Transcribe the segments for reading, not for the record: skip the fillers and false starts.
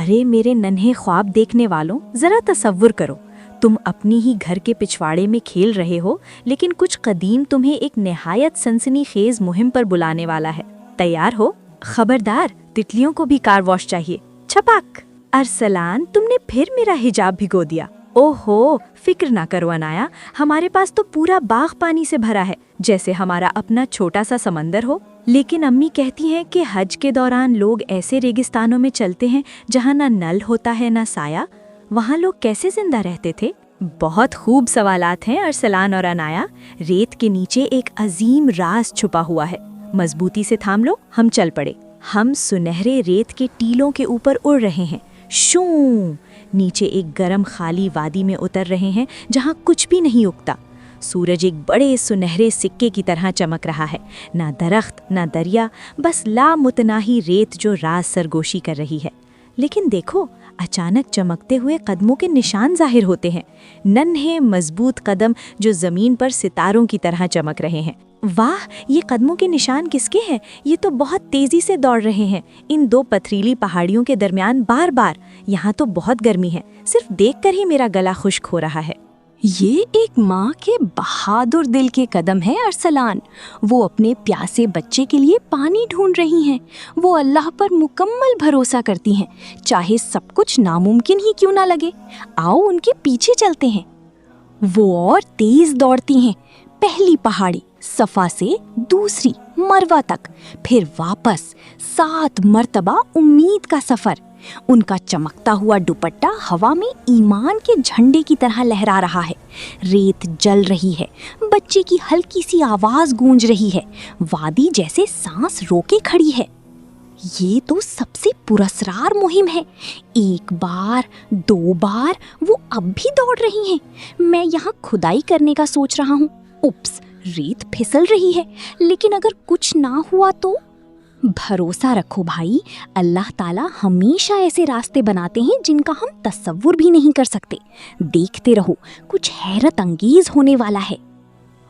अरे मेरे नन्हे ख्वाब देखने वालों, जरा तसव्वुर करो, तुम अपनी ही घर के पिछवाड़े में खेल रहे हो, लेकिन कुछ कदीम तुम्हें एक निहायत सनसनीखेज मुहिम पर बुलाने वाला है। तैयार हो? खबरदार, तितलियों को भी कार वॉश चाहिए। छपाक। अरसलान, तुमने फिर मेरा हिजाब भिगो दिया। ओहो, फिक्र ना करो अनाया, हमारे पास तो पूरा बाग पानी से भरा है, जैसे हमारा अपना छोटा सा समंदर हो। लेकिन अम्मी कहती हैं कि हज के दौरान लोग ऐसे रेगिस्तानों में चलते हैं जहाँ ना नल होता है ना साया, वहाँ लोग कैसे जिंदा रहते थे? बहुत खूब सवालात हैं अरसलान और अनाया। रेत के नीचे एक अजीम राज छुपा हुआ है। मजबूती से थाम लो, हम चल पड़े। हम सुनहरे रेत के टीलों के ऊपर उड़ रहे हैं। शू, नीचे एक गरम खाली वादी में उतर रहे हैं जहाँ कुछ भी नहीं उगता। सूरज एक बड़े सुनहरे सिक्के की तरह चमक रहा है। ना दरख्त ना दरिया, बस लामुतनाही रेत जो राज सरगोशी कर रही है। लेकिन देखो, अचानक चमकते हुए कदमों के निशान जाहिर होते हैं। नन्हे मजबूत कदम जो जमीन पर सितारों की तरह चमक रहे हैं। वाह, ये कदमों के निशान किसके हैं? ये तो बहुत तेजी से दौड़ रहे हैं इन दो पथरीली पहाड़ियों के दरमियान बार बार। यहाँ तो बहुत गर्मी है, सिर्फ देखकर ही मेरा गला खुश्क हो रहा है। ये एक माँ के बहादुर दिल के कदम है अरसलान। वो अपने प्यासे बच्चे के लिए पानी ढूंढ रही हैं। वो अल्लाह पर मुकम्मल भरोसा करती हैं, चाहे सब कुछ नामुमकिन ही क्यों ना लगे। आओ उनके पीछे चलते हैं। वो और तेज दौड़ती हैं, पहली पहाड़ी सफा से दूसरी मरवा तक, फिर वापस 7 मर्तबा उम्मीद का सफर। उनका चमकता हुआ दुपट्टा हवा में ईमान के झंडे की तरह लहरा रहा है। रेत जल रही है, बच्चे की हल्की सी आवाज गूंज रही है। वादी जैसे सांस रोके खड़ी है। ये तो सबसे पुरस्कार मुहिम है। 1 बार 2 बार वो अब भी दौड़ रही हैं। मैं यहाँ खुदाई करने का सोच रहा हूँ। उप्स, रेत फिसल रही है, लेकिन अगर कुछ ना हुआ तो? भरोसा रखो भाई, अल्लाह ताला हमेशा ऐसे रास्ते बनाते हैं जिनका हम तसव्वुर भी नहीं कर सकते। देखते रहो, कुछ हैरत अंगेज होने वाला है।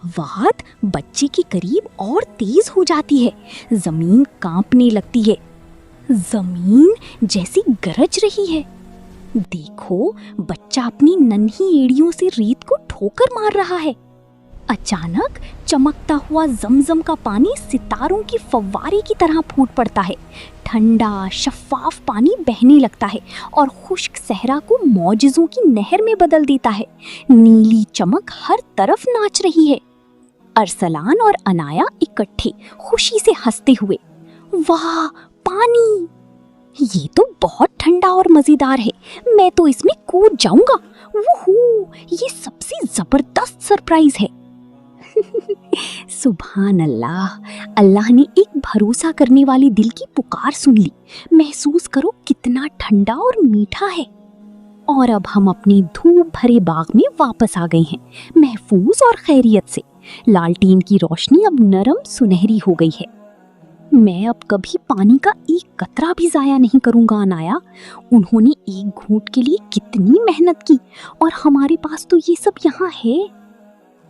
वाद बच्चे के करीब और तेज हो जाती है। जमीन कांपने लगती है, जमीन जैसी गरज रही है। देखो, बच्चा अपनी नन्ही एड़ियों से रेत को ठोकर मार रहा है। अचानक चमकता हुआ जमजम का पानी सितारों की फव्वारे की तरह फूट पड़ता है। ठंडा शफाफ पानी बहने लगता है और खुश्क सहरा को मौजज़ों की नहर में बदल देता है। नीली चमक हर तरफ नाच रही है। अरसलान और अनाया इकट्ठे खुशी से हंसते हुए, वाह पानी, ये तो बहुत ठंडा और मजेदार है, मैं तो इसमें कूद जाऊंगा। वूहू, ये सबसे जबरदस्त सरप्राइज है। सुभान अल्लाह, अल्लाह ने एक भरोसा करने वाले दिल की पुकार सुन ली। महसूस करो कितना ठंडा और मीठा है। और अब हम अपने धूप भरे बाग में वापस आ गए हैं, महफूज और खैरियत से। लालटेन की रोशनी अब नरम सुनहरी हो गई है। मैं अब कभी पानी का एक कतरा भी जाया नहीं करूंगा अनाया। उन्होंने एक घूंट के लिए कितनी मेहनत की और हमारे पास तो ये सब यहाँ है।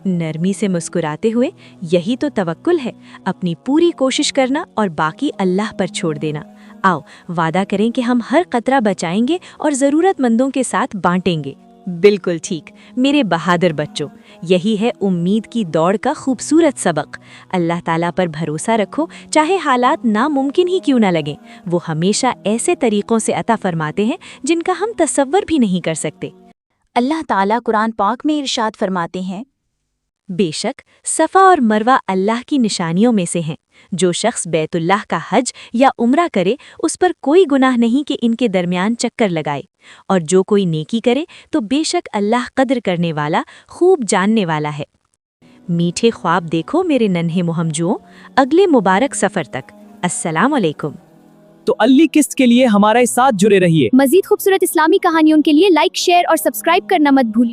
नरमी से मुस्कुराते हुए, यही तो तवक्कुल है, अपनी पूरी कोशिश करना और बाकी अल्लाह पर छोड़ देना। आओ वादा करें कि हम हर कतरा बचाएंगे और ज़रूरतमंदों के साथ बांटेंगे। बिल्कुल ठीक मेरे बहादुर बच्चों, यही है उम्मीद की दौड़ का खूबसूरत सबक। अल्लाह ताला पर भरोसा रखो, चाहे हालात नामुमकिन ही क्यों ना लगें। वो हमेशा ऐसे तरीक़ों से अता फरमाते हैं जिनका हम तसव्वुर भी नहीं कर सकते। अल्लाह ताला कुरान पाक में इरशाद फरमाते हैं, बेशक सफ़ा और मरवा अल्लाह की निशानियों में से हैं। जो शख्स बैतुल्लाह का हज या उम्रा करे, उस पर कोई गुनाह नहीं कि इनके दरमियान चक्कर लगाए। और जो कोई नेकी करे तो बेशक अल्लाह कद्र करने वाला, खूब जानने वाला है। मीठे ख्वाब देखो मेरे नन्हे मुहम्मजुओं, अगले मुबारक सफ़र तक। अस्सलाम अलैकुम। तो अल्ली किस्त के लिए हमारे साथ जुड़े रहिए। मजीद खूबसूरत इस्लामी कहानियों के लिए लाइक, शेयर और सब्सक्राइब करना मत भूलिए।